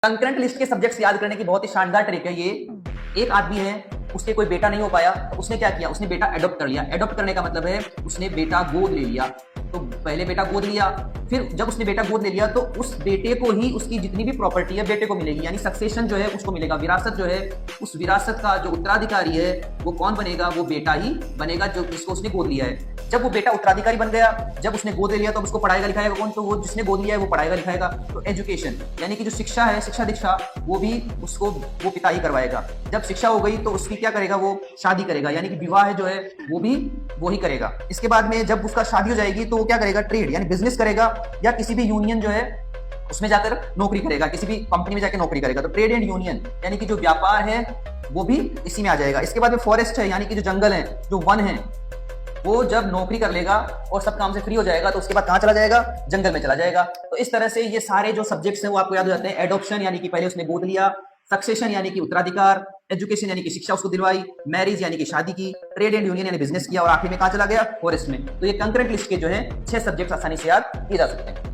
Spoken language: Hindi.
कंकरेंट लिस्ट के सब्जेक्ट्स याद करने की बहुत ही शानदार ट्रिक है ये। एक आदमी है, उसके कोई बेटा नहीं हो पाया, तो उसने क्या किया, उसने बेटा एडॉप्ट कर लिया। एडॉप्ट करने का मतलब है उसने बेटा गोद ले लिया। तो पहले बेटा गोद लिया, फिर जब उसने बेटा गोद ले लिया तो उस बेटे को ही उसकी जितनी भी प्रॉपर्टी है बेटे को मिलेगी, यानी सक्सेशन जो है उसको मिलेगा। विरासत जो है, उस विरासत का जो उत्तराधिकारी है वो कौन बनेगा, वो बेटा ही बनेगा जो जिसको उसने गोद लिया है। जब वो बेटा उत्तराधिकारी बन गया, जब उसने गोद ले लिया तो उसको पढ़ाएगा लिखाएगा कौन, तो वो जिसने गोद लिया है वो पढ़ाएगा लिखाएगा। तो एजुकेशन यानी कि जो शिक्षा है, शिक्षा दीक्षा, वो भी उसको वो पिता ही करवाएगा। जब शिक्षा हो गई तो उसकी क्या करेगा, वो शादी करेगा, यानी कि विवाह जो है वो भी वो ही करेगा। इसके बाद में जब उसका शादी हो जाएगी तो वो क्या करेगा, ट्रेड यानी बिजनेस करेगा, या किसी भी यूनियन जो है उसमें जाकर नौकरी करेगा, किसी भी कंपनी में जाकर नौकरी करेगा। तो ट्रेड एंड यूनियन यानी कि जो व्यापार है वो भी इसी में आ जाएगा। इसके बाद में फॉरेस्ट है, यानी कि जो जंगल है, जो वन है, वो जब नौकरी कर लेगा और सब काम से फ्री हो जाएगा तो उसके बाद कहां चला जाएगा, जंगल में चला जाएगा। तो इस तरह से ये सारे जो सब्जेक्ट्स हैं वो आपको याद हो जाते हैं। एडॉप्शन यानी कि पहले उसने गोद लिया, सक्सेशन यानी कि उत्तराधिकार, एजुकेशन यानी कि शिक्षा उसको दिलवाई, मैरिज यानी कि शादी की, ट्रेड एंड यूनियन यानी बिजनेस किया, और आखिर में कहां चला गया, फॉरेस्ट में। तो ये कंकरेंट लिस्ट के जो है 6 सब्जेक्ट्स आसानी से याद किए जा सकते हैं।